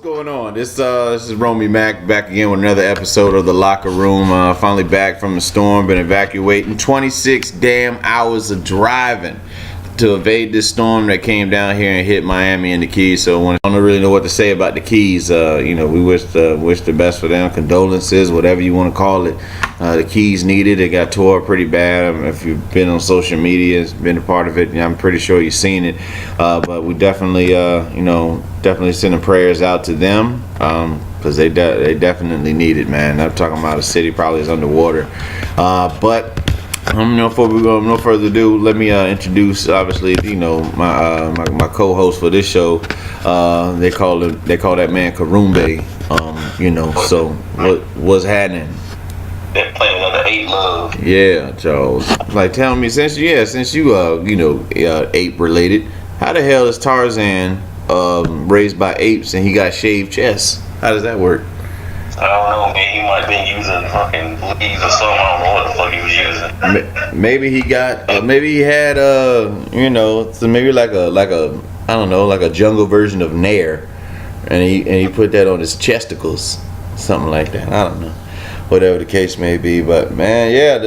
going on? This is Romey-Mak back again with another episode of The Locker Room. Finally back from the storm, been evacuating 26 damn hours of driving to evade this storm that came down here and hit Miami and the Keys. So I don't really know what to say about the Keys. We wish the best for them. Condolences, whatever you want to call it. The Keys needed. It got tore up pretty bad. If you've been on social media, been a part of it, I'm pretty sure you've seen it. But we definitely, definitely sending prayers out to them because they definitely need it, man. I'm talking about a city probably is underwater, but. Before we go no further ado, let me introduce obviously my co-host for this show. They call that man Karumbe. So what's happening? They're playing another 8 Love. Yeah, Charles. Like, tell me, since you ape related, how the hell is Tarzan raised by apes and he got shaved chest? How does that work? I don't know, man. He might have been using fucking leaves or something. I don't know what the fuck he was using. Maybe he got, maybe he had, so maybe like a jungle version of Nair, and he put that on his chesticles, something like that. I don't know, whatever the case may be. But man, yeah,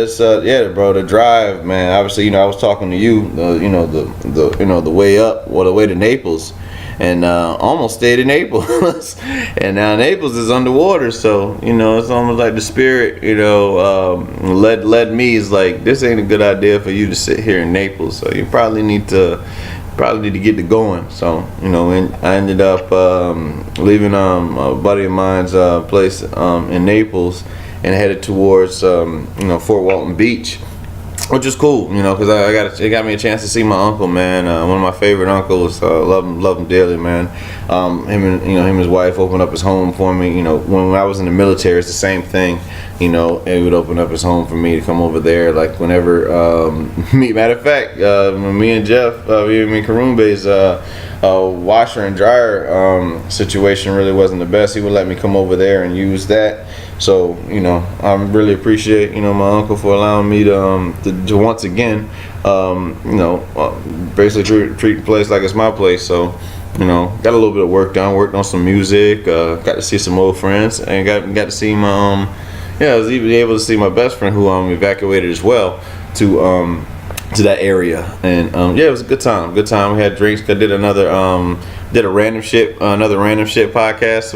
bro, the drive, man. Obviously, I was talking to you, the way up, the way to Naples. And almost stayed in Naples, and now Naples is underwater. So it's almost like the spirit, led me is like, this ain't a good idea for you to sit here in Naples. So you probably need to get it going. So and I ended up leaving a buddy of mine's place in Naples and headed towards Fort Walton Beach. Which is cool, because it got me a chance to see my uncle, man. One of my favorite uncles. Love him dearly, man. Him and his wife opened up his home for me. When I was in the military, it's the same thing. He would open up his home for me to come over there, like whenever. Matter of fact, me and Jeff, me and Karumbe's washer and dryer situation really wasn't the best. He would let me come over there and use that. So I really appreciate my uncle for allowing me to once again basically treat the place like it's my place. So got a little bit of work done, worked on some music, got to see some old friends, and got to see my I was even able to see my best friend who evacuated as well to that area, and it was a good time. We had drinks. I did another random shit podcast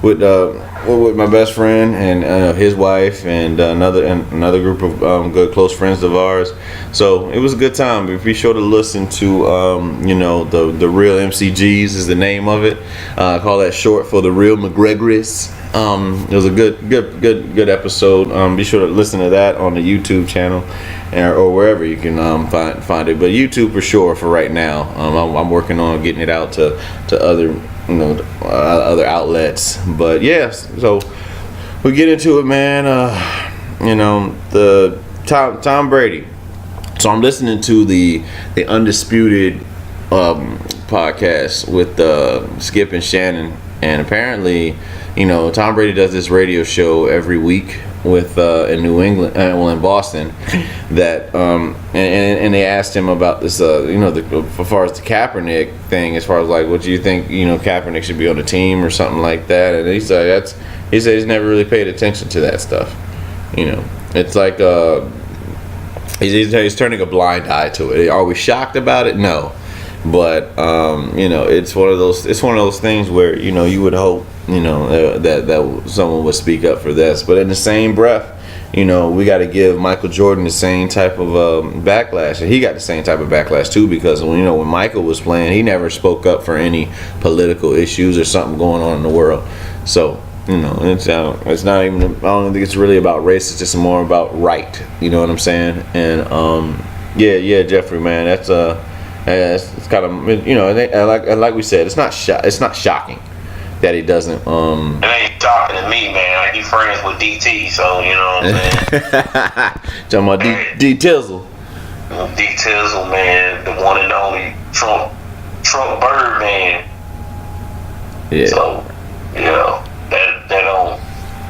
with my best friend and his wife and another group of good close friends of ours. So it was a good time. Be sure to listen to the Real MCGs is the name of it. I call that short for the Real McGregor's. It was a good episode. Be sure to listen to that on the YouTube channel or wherever you can find it. But YouTube for sure for right now. I'm working on getting it out to other other outlets. But yes, so we get into it, man. The Tom Brady. So I'm listening to the Undisputed podcast with Skip and Shannon, and apparently Tom Brady does this radio show every week with in New England, in Boston, that and they asked him about this as far as the Kaepernick thing, as far as like, what do you think Kaepernick should be on the team or something like that, and he said he's never really paid attention to that stuff. It's like he's turning a blind eye to it. Are we shocked about it? No, but it's one of those things where you would hope that someone would speak up for this. But in the same breath, we got to give Michael Jordan the same type of backlash, and he got the same type of backlash too, because when Michael was playing, he never spoke up for any political issues or something going on in the world. So it's not even, I don't think it's really about race. It's just more about right. You know what I'm saying? And Jeffrey, man, that's it's kind of like we said, it's not shocking that he doesn't. It ain't talking to me, man. Like, he friends with DT, so you know what I'm saying. Talking about D Tizzle. D Tizzle, man, the one and only Trump Bird, man. Yeah. So that don't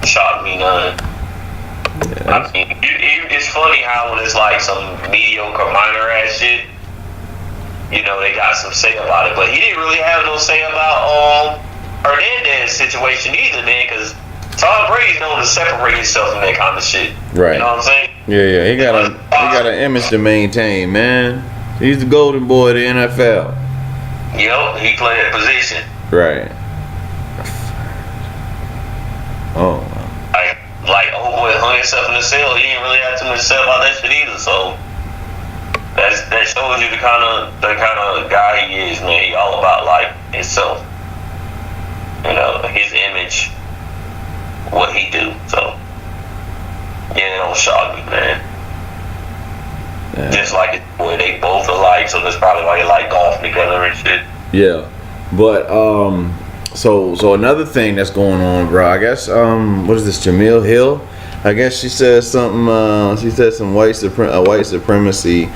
shock me none. Yeah. I mean, it's funny how when it's like some mediocre minor ass shit, they got some say about it, but he didn't really have no say about Hernandez situation either, then, because Tom Brady's known to separate himself from that kind of shit. Right. You know what I'm saying? Yeah. He got an image to maintain, man. He's the golden boy of the NFL. Yep, he played that position. Right. Oh. Like old boy hung himself in the cell. He didn't really have too much to say about that shit either. So that shows you the kind of guy he is, man. He all about like himself. You know, his image, what he do. So yeah, it don't shock me, man. Yeah. Just like his boy, they both alike, so that's probably why they like golf together and shit. Yeah, but so another thing that's going on, bro. I guess what is this? Jamil Hill. I guess she said something. She said some white supremacy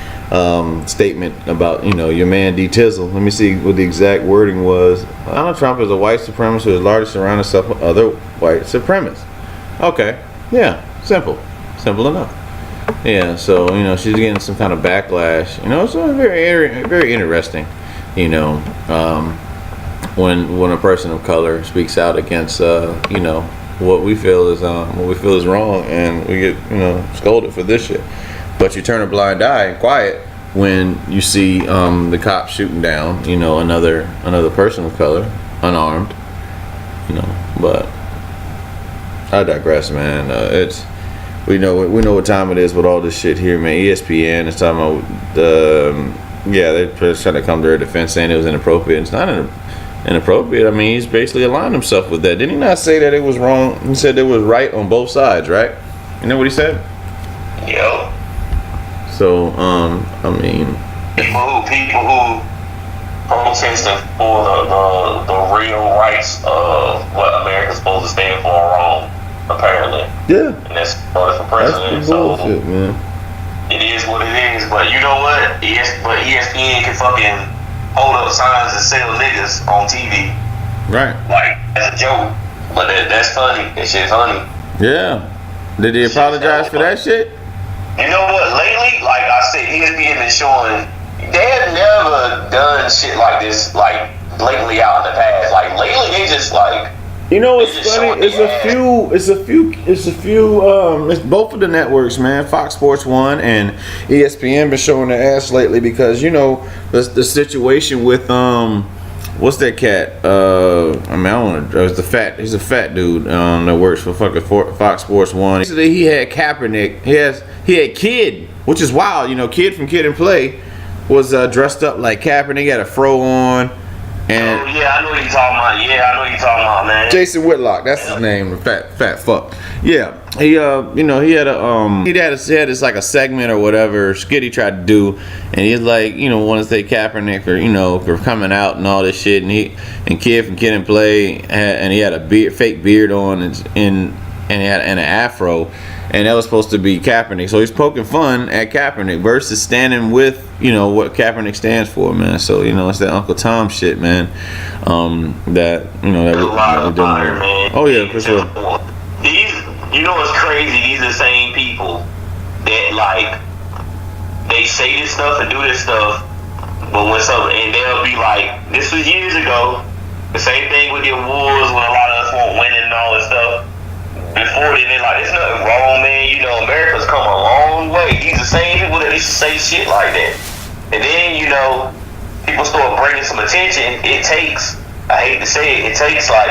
statement about your man D Tizzle. Let me see what the exact wording was. Donald Trump is a white supremacist who is largely surrounded himself with other white supremacists. Okay, yeah, simple enough. Yeah, so she's getting some kind of backlash. It's very interesting. When a person of color speaks out against what we feel is wrong, and we get scolded for this shit. But you turn a blind eye and quiet when you see the cops shooting down another person of color unarmed. But I digress, man. We know what time it is with all this shit here, man. ESPN is talking about they're trying to come to their defense saying it was inappropriate. It's not inappropriate. I mean, he's basically aligned himself with that. Didn't he not say that it was wrong? He said it was right on both sides, right? You know what he said? Yep. So, I mean, people who protesting for the real rights of what America's supposed to stand for are wrong, apparently. Yeah. And that's for president. That's bullshit, so man. it is what it is. But you know what? But ESPN can fucking hold up signs and sell niggas on TV. Right. Like, as a joke. But that's funny. That shit's funny. Yeah. Did he apologize for that shit? You know what? Lately, like I said, ESPN been showing they have never done shit like this, like blatantly out in the past. Like lately, they just like. It's funny. It's both of the networks, man. Fox Sports 1 and ESPN been showing their ass lately because the situation with what's that cat? He's a fat dude that works for fucking Fox Sports 1. He had Kaepernick. He had Kid, which is wild. Kid from Kid and Play was dressed up like Kaepernick. He had a fro on. And I know what you're talking about. Yeah, I know what you're talking about, man. Jason Whitlock, that's his name, the fat fuck. Yeah, he had this like a segment or whatever skit he tried to do, and he's like, want to say Kaepernick for coming out and all this shit, and Kid from Kid and Play, and he had a fake beard on and he had an afro. And that was supposed to be Kaepernick. So he's poking fun at Kaepernick versus standing with, what Kaepernick stands for, man. So, it's that Uncle Tom shit, man. That we're doing. Man. Oh, yeah, for sure. What's crazy? These are the same people that, like, they say this stuff and do this stuff, but and they'll be like, this was years ago. The same thing with the awards when a lot of us won't win and all this stuff. Before they're like, there's nothing wrong, man. America's come a long way. These are the same people that used to say shit like that. And then, people start bringing some attention. It takes, I hate to say it, takes like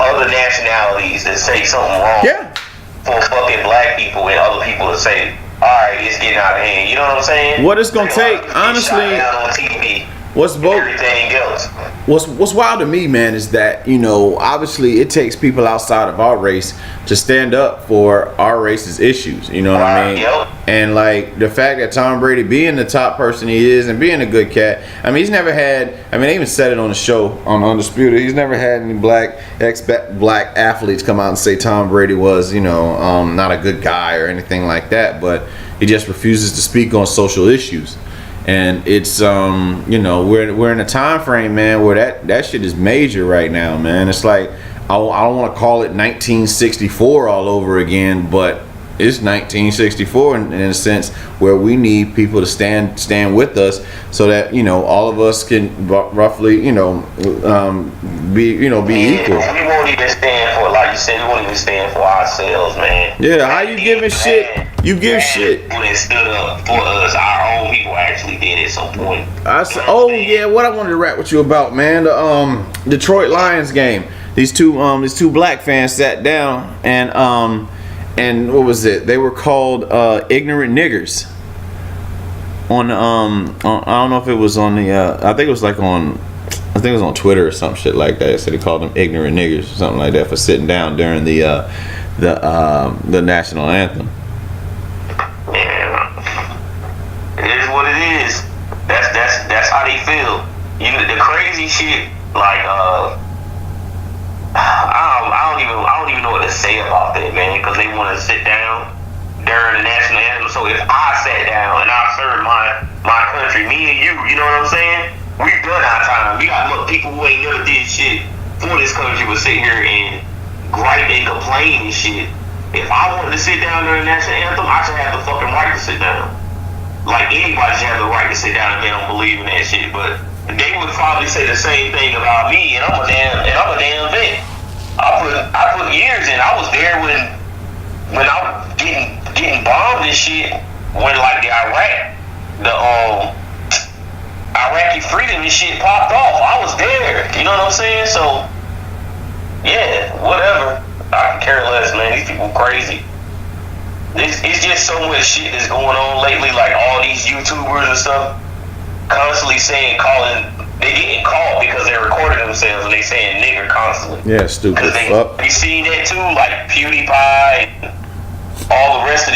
other nationalities that say something wrong for fucking black people and other people to say, all right, it's getting out of hand. You know what I'm saying? What it's gonna take, honestly. On TV. Everything else. What's wild to me, man, is that obviously it takes people outside of our race to stand up for our race's issues. You know what I mean? Yep. And like the fact that Tom Brady, being the top person he is and being a good cat, I mean, he's never had. I mean, they even said it on the show on Undisputed. He's never had any black athletes come out and say Tom Brady was not a good guy or anything like that. But he just refuses to speak on social issues. And it's we're in a time frame, man, where that shit is major right now, man. It's like I don't want to call it 1964 all over again, but it's 1964 in a sense where we need people to stand with us so that all of us can roughly be equal. We won't even stand for, like you said, we won't even stand for ourselves, man. Yeah, how you giving shit? You give shit. People that stood up for us, our own people actually did at some point. I said, oh yeah, what I wanted to rap with you about, man, the Detroit Lions game. These two black fans sat down and what was it? They were called ignorant niggers. On I don't know if it was on the I think it was on Twitter or some shit like that. So they called them ignorant niggers or something like that for sitting down during the national anthem. Yeah, it is what it is. That's how they feel. The crazy shit, like I don't even know what to say about that, man, because they want to sit down during the national anthem. So if I sat down and I served my country, me and you know what I'm saying? We've done our time. We got people who ain't never did shit for this country would sit here and gripe and complain and shit. If I wanted to sit down during the national anthem, I should have the fucking right to sit down. Like anybody should have the right to sit down if they don't believe in that shit. But they would probably say the same thing about me, and I'm a damn vet. I put years in. I was there when I was getting bombed and shit. When like the Iraqi freedom and shit popped off. I was there. You know what I'm saying? So yeah, whatever. I can care less, man. These people crazy. It's just so much shit that's going on lately. Like all these YouTubers and stuff constantly they getting called because they're recording themselves and they saying nigger constantly. Yeah, stupid fuck. You see that too, like PewDiePie and all the rest of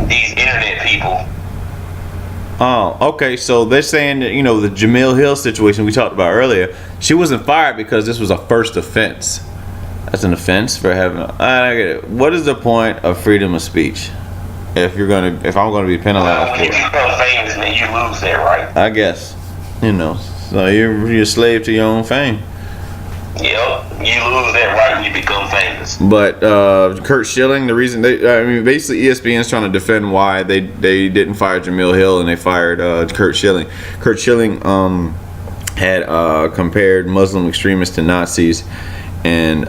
these internet people. Oh, okay. So they're saying that the Jamil Hill situation we talked about earlier, she wasn't fired because this was a first offense. That's an offense for having. I get it. What is the point of freedom of speech? If I'm gonna be penalized for it. If you become famous, man, you lose that right. I guess. So you're a slave to your own fame. Yep, you lose that right when you become famous. But Kurt Schilling, the reason basically ESPN's trying to defend why they didn't fire Jamil Hill and they fired Kurt Schilling. Kurt Schilling had compared Muslim extremists to Nazis, and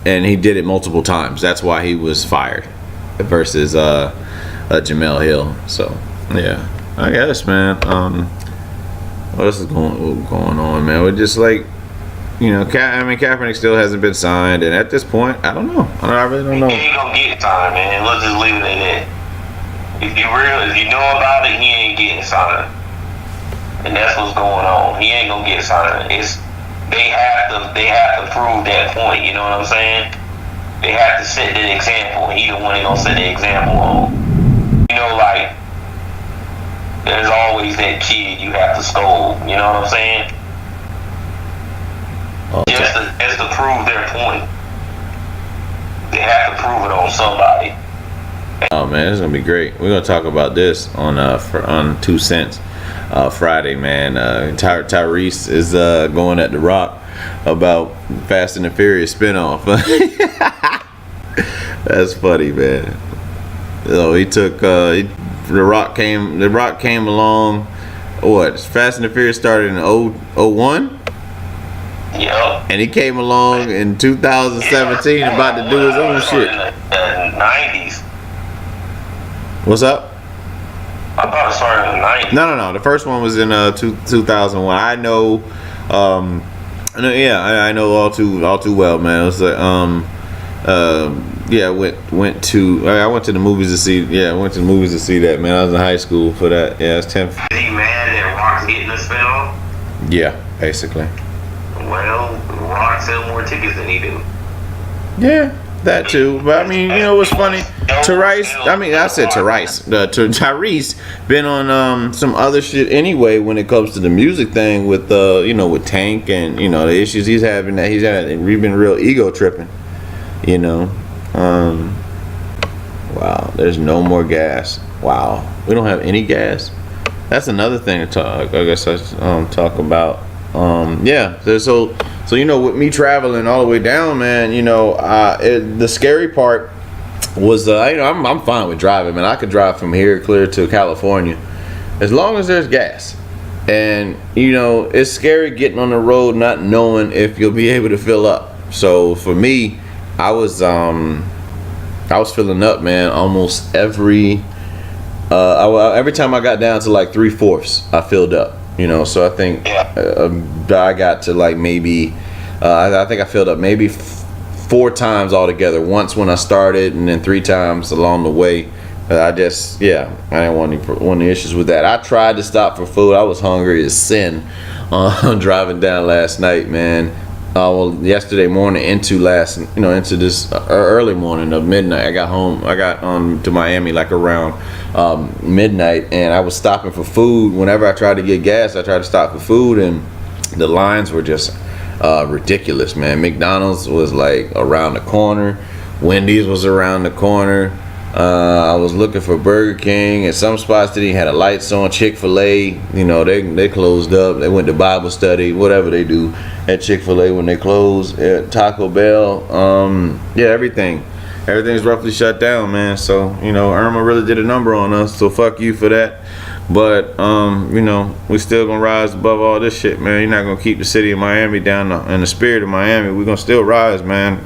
and he did it multiple times. That's why he was fired versus Jamil Hill. So yeah, I guess, man. What else is going on, man? We're just like, Kaepernick still hasn't been signed, and at this point, I don't know. I really don't know. He ain't gonna get signed, man. Let's just leave it at that. If you know about it, he ain't getting signed, and that's what's going on. He ain't gonna get signed. They have to prove that point. You know what I'm saying? They have to set that example. He the one they gonna set the example on. Like. There's always that kid you have to scold. You know what I'm saying? Okay. Just to prove their point. They have to prove it on somebody. Oh man, it's gonna be great. We're gonna talk about this on 2 Cents Friday, man. Tyrese is going at The Rock about Fast and the Furious spinoff. That's funny, man. So he took The Rock came along. What? Fast and the Furious started in 01? Yep. And he came along in 2017 about to do his own shit. In the 90s. What's up? I thought it started in the 90s. No. The first one was in 2001. I know. I know all too well, man. It was like I went to the movies to see. Yeah, I went to the movies to see that, man. I was in high school for that. Yeah, it's 10. Is he mad that Rock's getting the spinoff? Yeah, basically. Well, Rock sell more tickets than he do. Yeah, that too. But I mean, what's funny? Tyrese been on some other shit anyway when it comes to the music thing with with Tank and the issues he's having that he's had. We've been real ego tripping. Wow, there's no more gas. Wow, we don't have any gas. That's another thing to talk. I guess I talk about. Yeah. So you know, with me traveling all the way down, man, you know, the scary part was, you know, I'm fine with driving, man. I could drive from here clear to California as long as there's gas. And you know, it's scary getting on the road not knowing if you'll be able to fill up. So for me, I was filling up, man, almost every time I got down to like 3/4, I filled up. You know, so I think I got to like maybe I think I filled up maybe 4 times altogether. Once when I started, and then 3 times along the way. I didn't want any issues with that. I tried to stop for food. I was hungry as sin driving down last night, man. Yesterday morning into this early morning of midnight. I got to Miami like around midnight, and I was stopping for food. Whenever I tried to get gas, I tried to stop for food, and the lines were just ridiculous, man. McDonald's was like around the corner. Wendy's was around the corner. I was looking for Burger King, and some spots didn't even have the lights on. Chick-fil-A, you know, they closed up. They went to Bible study, whatever they do at Chick-fil-A when they close. At Taco Bell, everything's roughly shut down, man. So you know, Irma really did a number on us. So fuck you for that. But you know, we still gonna rise above all this shit, man. You're not gonna keep the city of Miami down in the spirit of Miami. We're gonna still rise, man.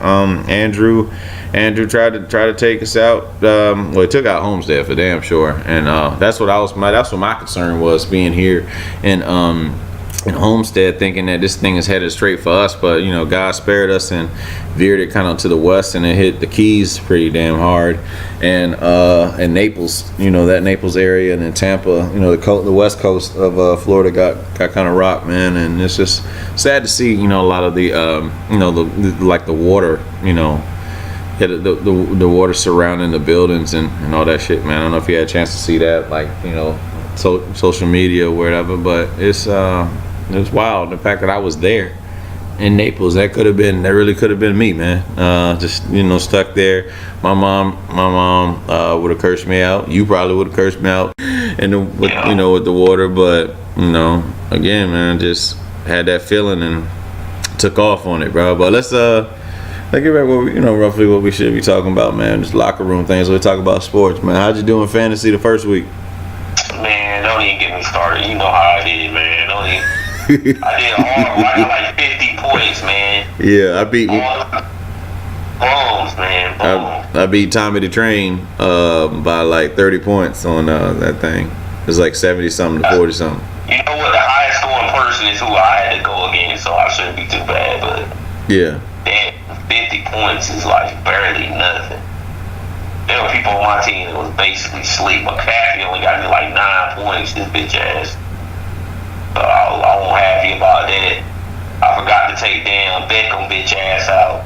Andrew tried to take us out. He took out Homestead for damn sure, and that's what my concern was, being here in Homestead, thinking that this thing is headed straight for us. But you know, God spared us and veered it kind of to the west, and it hit the Keys pretty damn hard, and Naples, you know, that Naples area, and then Tampa, you know, the west coast of Florida got kind of rocked, man. And it's just sad to see, you know, a lot of the the water, you know. Yeah, the water surrounding the buildings and all that shit, man. I don't know if you had a chance to see that, like, you know, social media or whatever, but it's wild. The fact that I was there in Naples, that really could have been me, man. Just, you know, stuck there. My mom would have cursed me out. You probably would have cursed me out, with the water. But you know, again, man, just had that feeling and took off on it, bro. But let's get back roughly what we should be talking about, man. Just locker room things. We talk about sports, man. How'd you do in fantasy the first week? Man, don't even get me started. You know how I did, man. I did hard. I got like 50 points, man. Yeah, I beat Bones, man. Bones. I beat Tommy the Train by like 30 points on that thing. It was like 70 something to 40 something. You know what? The highest scoring person is who I had to go against, so I shouldn't be too bad. But yeah. Damn, 50 points is like barely nothing. There were people on my team that was basically sleep. McCaffrey only got me like 9 points, this bitch ass. So I won't happy about that. I forgot to take damn Beckham bitch ass out.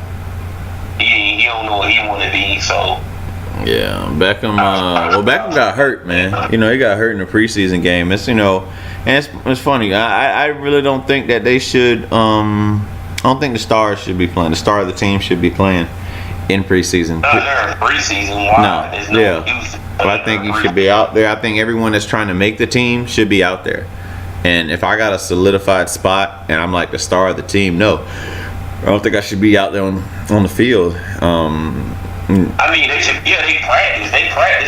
He don't know what he want to be, so. Yeah, Beckham. Beckham got hurt, man. You know, he got hurt in the preseason game. It's, you know, and it's funny. I really don't think that they should. I don't think the stars should be playing. The star of the team should be playing in preseason. No, they're in preseason. Why? No, There's no use. But I think he should be out there. I think everyone that's trying to make the team should be out there. And if I got a solidified spot and I'm like the star of the team, no, I don't think I should be out there on the field. I mean, they should. Yeah, they practice.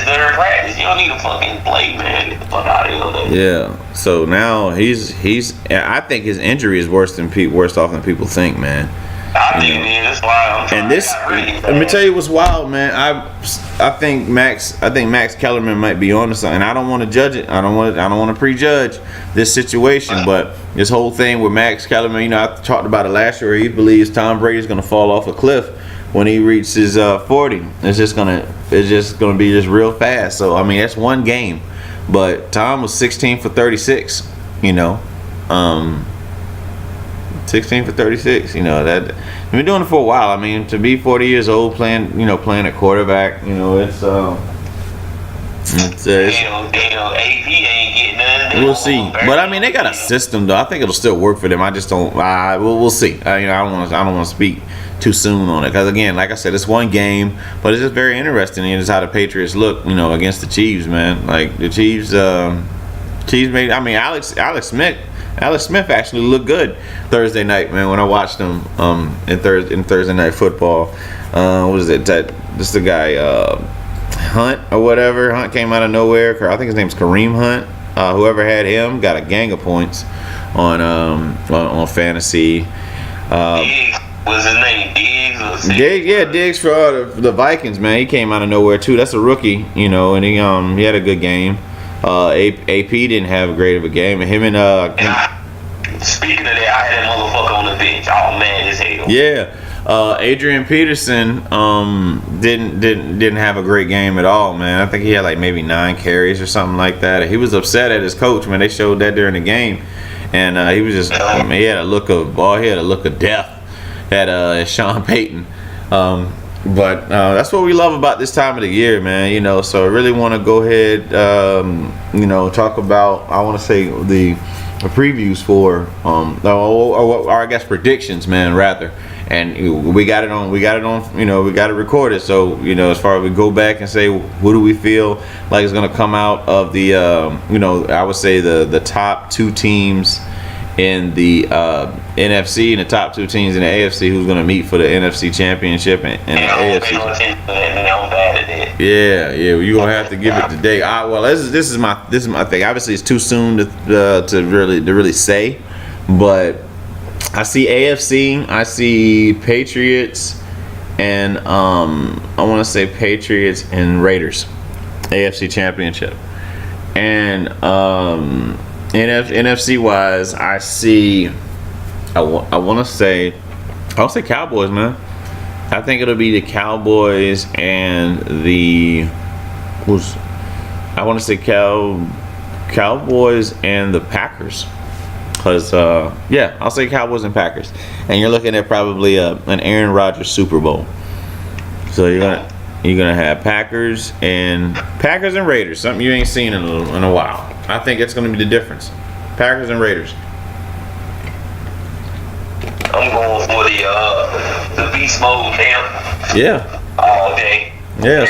They're in practice. You don't need to fucking play, man. Get the fuck out of here. Yeah. So now he's. I think his injury is worse off than people think, man. I think it is. That's why I'm trying. And this, let me tell you what's wild, man. I think Max Kellerman might be on to something. I don't want to judge it. I don't want to prejudge this situation, but this whole thing with Max Kellerman, you know, I talked about it last year. He believes Tom Brady is going to fall off a cliff when he reaches 40. It's just gonna be just real fast. So I mean, that's one game, but Tom was 16 for 36. You know, 16 for 36. You know, that I've been doing it for a while. I mean, to be 40 years old playing at quarterback, you know, it's AP ain't getting nothing. We'll see. But I mean, they got a system though. I think it'll still work for them. I just don't. We'll see. I don't want to speak too soon on it because again, like I said, it's one game, but it's just very interesting. And it's how the Patriots look, you know, against the Chiefs, man. Like the Chiefs made. I mean, Alex Smith Alex Smith actually looked good Thursday night, man. When I watched him in Thursday Night Football, what is it? This the guy Hunt or whatever. Hunt came out of nowhere. I think his name's Kareem Hunt. Whoever had him got a gang of points on fantasy. Diggs was his name, Diggs for the Vikings, man. He came out of nowhere too. That's a rookie, you know, and he had a good game. AP didn't have a great of a game, and him and speaking of that, I had that motherfucker on the bench. Oh man, as hell. Yeah. Adrian Peterson didn't have a great game at all, man. I think he had like maybe 9 carries or something like that. He was upset at his coach, man. They showed that during the game, and he was just he had a look of death at Sean Payton. But that's what we love about this time of the year, man. You know, so I really want to go ahead, you know, talk about, I want to say the previews for or I guess predictions, man, rather. And we got it on, you know, we got it recorded. So, you know, as far as we go back and say, who do we feel like is going to come out of the, you know, I would say the top 2 teams in the NFC and the top 2 teams in the AFC who's going to meet for the NFC Championship and the AFC. Yeah, you're gonna have to give it today. Well, this is my thing. Obviously, it's too soon to really say, but I see AFC. I see Patriots, and I want to say Patriots and Raiders, AFC Championship, and NFC wise, I see. I'll say Cowboys, man. I think it'll be the Cowboys and Cowboys and the Packers. Cause I'll say Cowboys and Packers, and you're looking at probably an Aaron Rodgers Super Bowl. So you're gonna have Packers and Raiders, something you ain't seen in a while. I think it's gonna be the difference. Packers and Raiders. I'm going for the beast mode camp. Yeah. All day. Yeah.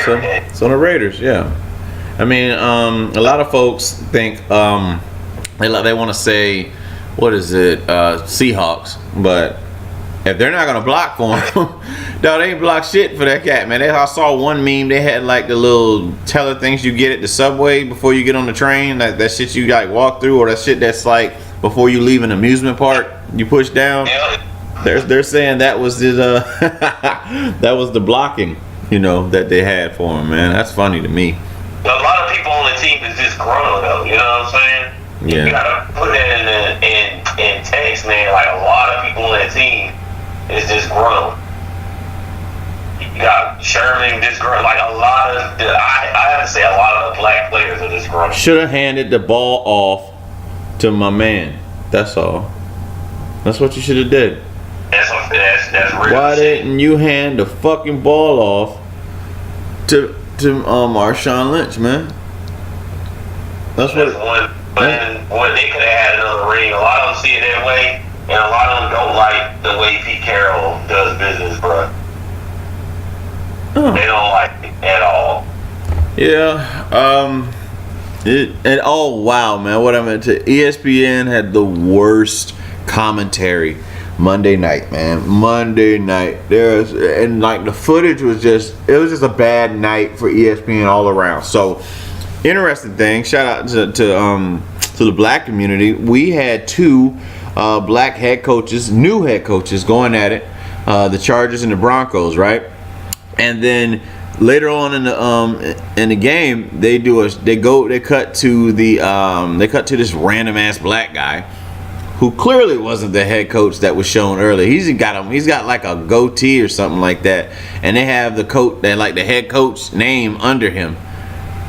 So the Raiders. Yeah. I mean, a lot of folks think they want to say, what is it, Seahawks, but if they're not gonna block for him, no, they ain't block shit for that cat, man. I saw one meme. They had like the little teller things you get at the subway before you get on the train, like that shit you like walk through, or that shit that's like before you leave an amusement park, you push down. Yeah. They're saying that was that was the blocking, you know, that they had for him, man. That's funny to me. A lot of people on the team is just grown though. You know what I'm saying? Yeah. You gotta put that in text, man. Like a lot of people on that team is just grown. You got Sherman just grown. Like a lot of I have to say a lot of the black players are just grown. Should have handed the ball off to my man. That's all. That's what you should have did. That's real. Why didn't you hand the fucking ball off to Marshawn Lynch, man? That's what. When they could have had another ring. A lot of them see it that way, and a lot of them don't like the way Pete Carroll does business, bro. They don't like it at all. Yeah. Wow, man. What I meant to. ESPN had the worst commentary Monday night, man. Monday night. And like the footage was just a bad night for ESPN all around. So interesting thing. Shout out to the black community. We had 2 black head coaches, new head coaches, going at it. The Chargers and the Broncos, right? And then later on in the game, they cut to this random ass black guy who clearly wasn't the head coach that was shown earlier. He's got like a goatee or something like that, and they have the head coach name under him.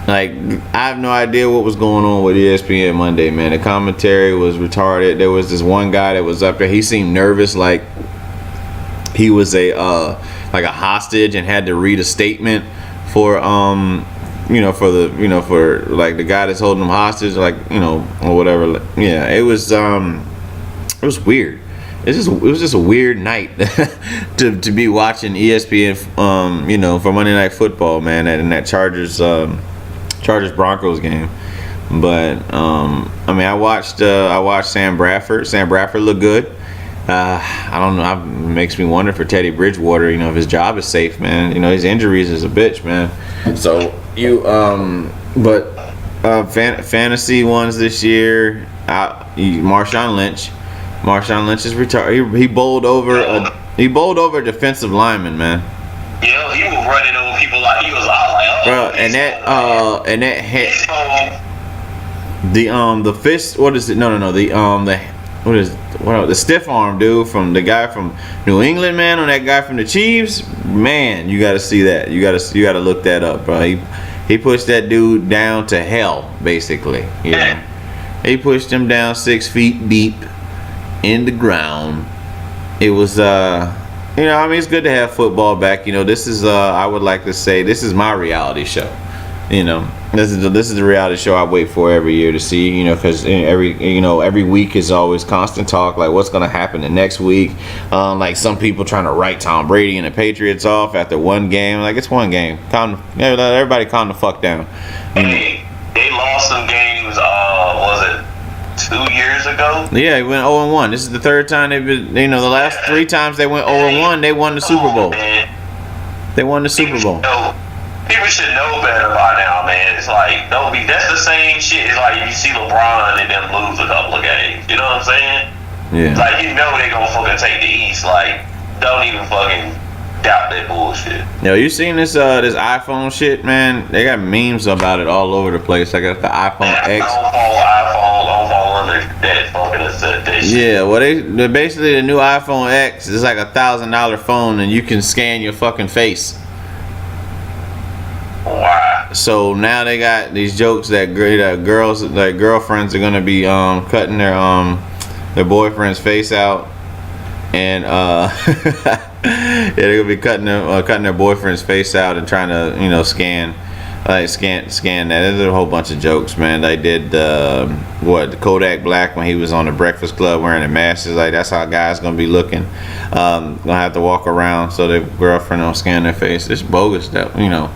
Like, I have no idea what was going on with ESPN Monday, man. The commentary was retarded. There was this one guy that was up there. He seemed nervous, like he was a hostage and had to read a statement for for the guy that's holding him hostage, like, you know, or whatever. Yeah, it was weird. It was just a weird night to be watching ESPN, for Monday Night Football, man, in that Chargers Broncos game. But I mean, I watched Sam Bradford. Sam Bradford looked good. I don't know. It makes me wonder for Teddy Bridgewater. You know, if his job is safe, man. You know, his injuries is a bitch, man. So fantasy ones this year. Marshawn Lynch. Marshawn Lynch is retired. He bowled over a defensive lineman, man. Yeah, he was running over people like he was out like, oh. Bro, and that hit the fist. What is it? No. The stiff arm dude from the guy from New England, man, on that guy from the Chiefs, man. You got to see that. You got to look that up, bro. He pushed that dude down to hell, basically. You know, he pushed him down 6 feet deep in the ground. It was you know, I mean, it's good to have football back. You know, this is I would like to say this is my reality show. You know, this is the reality show I wait for every year to see. You know, because every week is always constant talk like what's gonna happen the next week. Like some people trying to write Tom Brady and the Patriots off after one game. Like it's one game. Everybody calm the fuck down. Hey, they lost some games. Was it 2 years ago? Yeah, he went 0-1. This is the third time they've been. You know, the last 3 times they went 0-1, they won the Super Bowl. They won the Super Bowl. People should know better by now, man. It's like that's the same shit. It's like you see LeBron and them lose a couple of games. You know what I'm saying? Yeah. It's like you know they gonna fucking take the East. Like don't even fucking doubt that bullshit. Yo, you seen this iPhone shit, man? They got memes about it all over the place. I got the iPhone X. I don't fall under that fucking shit. Yeah, well, they basically the new iPhone X is like $1,000 phone, and you can scan your fucking face. Wow. So now they got these jokes that girls, like girlfriends, are gonna be cutting their boyfriend's face out, and yeah, they're gonna be cutting their boyfriend's face out and trying to scan that. There's a whole bunch of jokes, man. They did Kodak Black when he was on the Breakfast Club wearing a mask. It's like that's how guys gonna be looking. Gonna have to walk around so their girlfriend don't scan their face. It's bogus stuff, you know.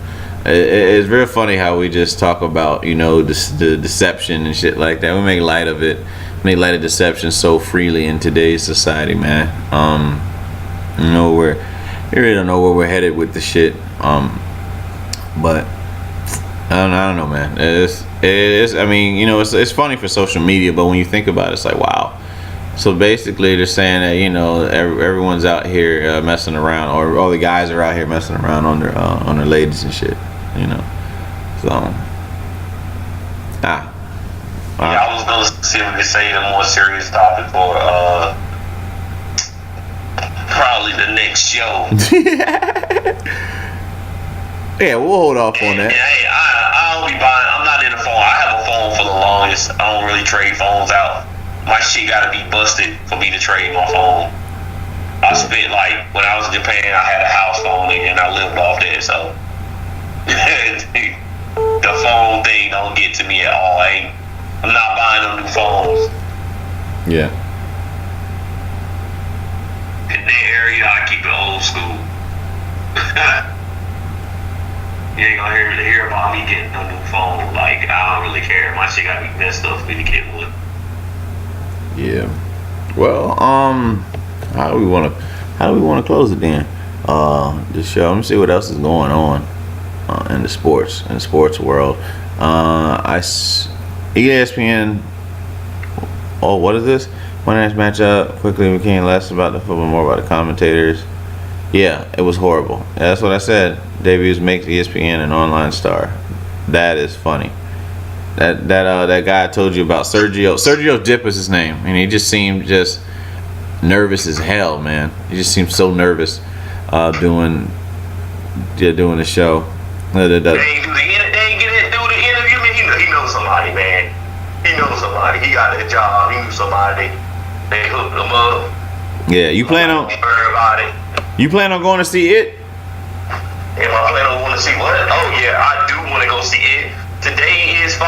It's real funny how we just talk about the deception and shit like that. We make light of it, make light of deception so freely in today's society, man. We really don't know where we're headed with the shit. But I don't know, man. I mean, it's funny for social media, but when you think about it, it's like, wow. So basically, they're saying that everyone's out here messing around, or all the guys are out here messing around on their ladies and shit. So yeah, I was gonna see if we could say a more serious topic for probably the next show. Yeah, we'll hold off on that. Hey, I don't be buying. I'm not in the phone. I have a phone for the longest. I don't really trade phones out. My shit gotta be busted for me to trade my phone. I spent when I was in Japan, I had a house phone and I lived off that, so the phone thing don't get to me at all. I'm not buying them new phones. Yeah. In that area, I keep it old school. You ain't gonna hear about me getting a new phone. Like I don't really care. My shit gotta be messed up for me to get one. Yeah. Well, how do we want to close it then? This show. Let me see what else is going on in the sports world. ESPN. Oh, what is this? One nice matchup. Quickly became less about the football, more about the commentators. Yeah, it was horrible. Yeah, that's what I said. Debuts makes ESPN an online star. That is funny. That guy I told you about, Sergio Dip is his name, and he just seemed just nervous as hell, man. He just seemed so nervous doing the show. They ain't do the interview, man. He knows somebody, man. He knows somebody. He got that job. He knew somebody. They hooked him up. Yeah, you plan on going to see it? If I plan on going to see what? Oh yeah, I do want to go see it. Today is $5.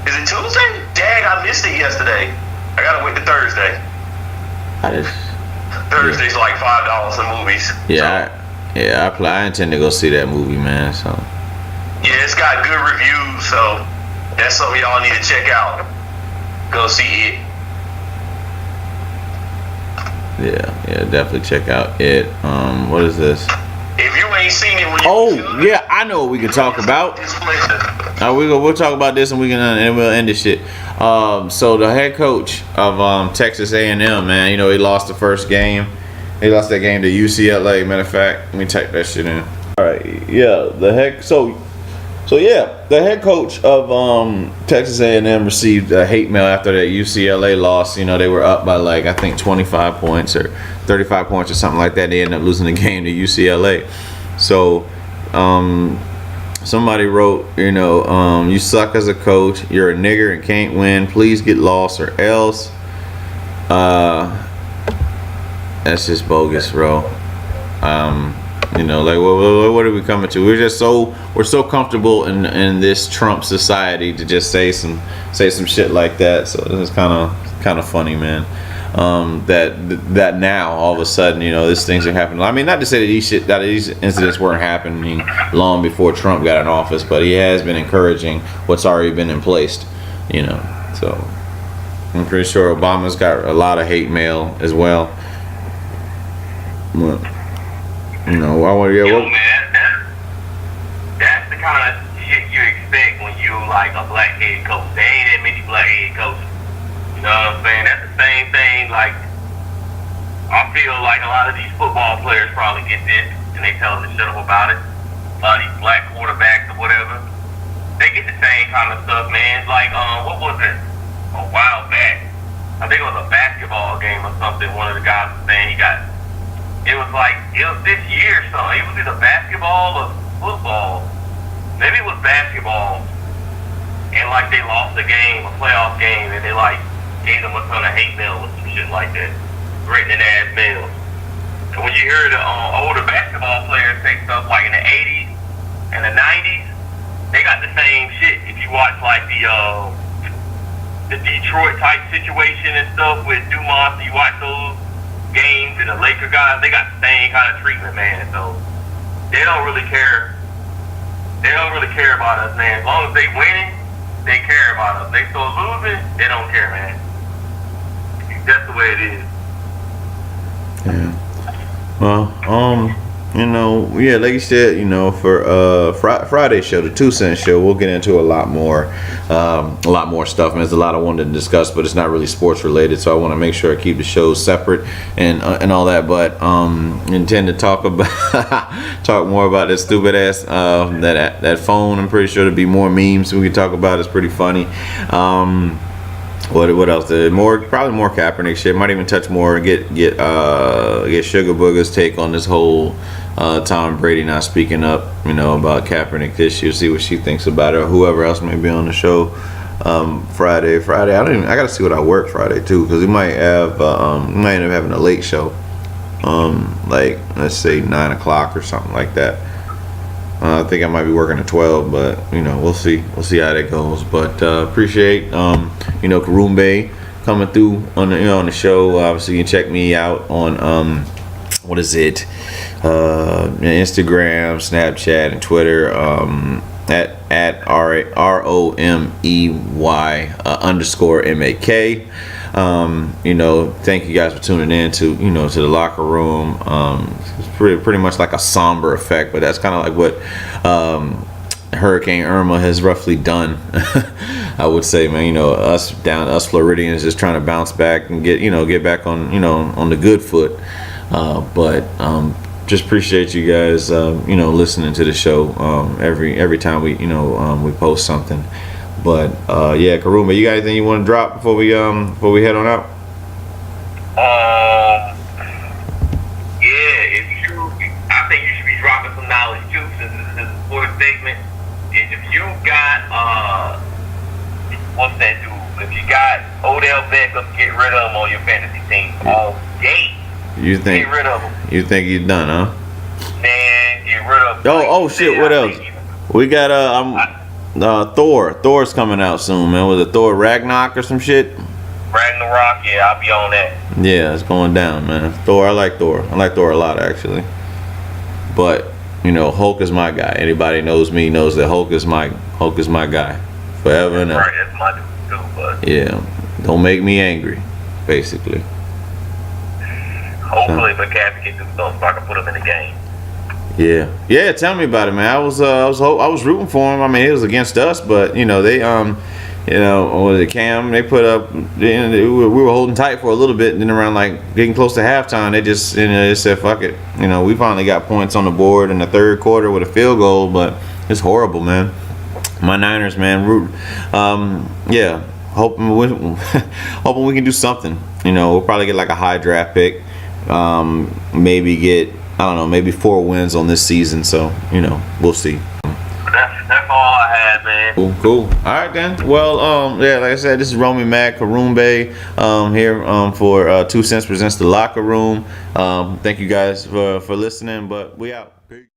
Is it Tuesday? Dang, I missed it yesterday. I gotta wait to Thursday. Thursday's like $5 in movies. Yeah, I intend to go see that movie, man. So yeah, it's got good reviews. So That's something y'all need to check out. Go see it. Yeah, definitely check out it. What is this? If you ain't seen it, Yeah, I know what we can talk about. We'll talk about this and we'll end this shit. So the head coach of Texas A&M, man, you know, he lost the first game. He lost that game to UCLA. Matter of fact, let me type that shit in. All right, yeah, the head coach of Texas A&M received a hate mail after that UCLA loss. You know, they were up by like I think 25 points or 35 points or something like that. They ended up losing the game to UCLA. So somebody wrote, you know, you suck as a coach. You're a nigger and can't win. Please get lost or else. That's just bogus, bro. You know, like what are we coming to? We're so comfortable in this Trump society to just say some shit like that. So it's kind of funny, man. That now all of a sudden, you know, these things are happening. I mean, not to say that these incidents weren't happening long before Trump got in office, but he has been encouraging what's already been in place, you know. So I'm pretty sure Obama's got a lot of hate mail as well. Well, you know, man, that's the kind of shit you expect when you like a black head coach. There ain't that many black head coaches. You know what I'm saying? That's the same thing. Like, I feel like a lot of these football players probably get this, and they tell them to shut up about it. A lot of these black quarterbacks or whatever, they get the same kind of stuff, man. Like, what was it? A while back, I think it was a basketball game or something. One of the guys was saying it was this year or something. It was either basketball or football. Maybe it was basketball. And like they lost the game, a playoff game, and they like gave them a ton of hate mail or some shit like that. Written in ass mails. And when you hear the older basketball players say stuff like in the 80s and the 90s, they got the same shit. If you watch like the Detroit type situation and stuff with Dumont, you watch those games and the Laker guys, they got the same kind of treatment, man. So they don't really care. They don't really care about us, man. As long as they winning, they care about us. They start losing, they don't care, man. That's the way it is. Yeah. Well, you know, yeah, like you said, you know, for Friday's show, the 2 Cent show, we'll get into a lot more stuff. And there's a lot I wanted to discuss, but it's not really sports related, so I want to make sure I keep the shows separate and all that. But intend to talk more about that stupid ass that phone. I'm pretty sure there'll be more memes we can talk about. It's pretty funny. What else? Probably more Kaepernick shit. Might even touch more. Get Sugar Booger's take on this whole Tom Brady not speaking up, you know, about Kaepernick this year. See what she thinks about it, or whoever else may be on the show Friday. I gotta see what I work Friday too, because we might end up having a late show, like let's say 9 o'clock or something like that. I think I might be working at 12, but you know, we'll see how that goes. But appreciate you know, Karumbe coming through on the show. Obviously, you can check me out on what is it? Instagram, Snapchat, and Twitter at ROMEY_MAK. You know, thank you guys for tuning in to the locker room. It's pretty much like a somber effect, but that's kind of like what Hurricane Irma has roughly done. I would say, man, you know, us Floridians just trying to bounce back and get back on the good foot. But just appreciate you guys, listening to the show every time we post something. But yeah, Karuma, you got anything you want to drop before we head on out? I think you should be dropping some knowledge too, since this is a sports segment. Is if you got what's that dude? If you got Odell Beckham, get rid of him on your fantasy team. All gate. Get rid of him. You think he's done, huh? Man, get rid of him. Oh shit! What else? We got Thor. Thor's coming out soon, man. Was it Thor Ragnarok or some shit? Ragnarok, yeah, I'll be on that. Yeah, it's going down, man. Thor, I like Thor. I like Thor a lot, actually. But you know, Hulk is my guy. Anybody knows me knows that Hulk is my guy. forever and ever. Right, that's my dude too, but Yeah, don't make me angry, basically. hopefully McCaffrey can do something so I can put him in the game. Yeah. Tell me about it, man. I was rooting for him. I mean, it was against us, but they was it Cam? They put up. We were holding tight for a little bit, and then around like getting close to halftime, they just they said fuck it. We finally got points on the board in the third quarter with a field goal, but it's horrible, man. My Niners, man. Hoping we can do something. We'll probably get like a high draft pick. Maybe get, I don't know, maybe 4 wins on this season. So, we'll see. That's all I had, man. Cool. All right, then. Well, like I said, this is Romey-Mak, Karumbe, here for 2 Cents Presents The Locker Room. Thank you guys for listening, but we out. Peace.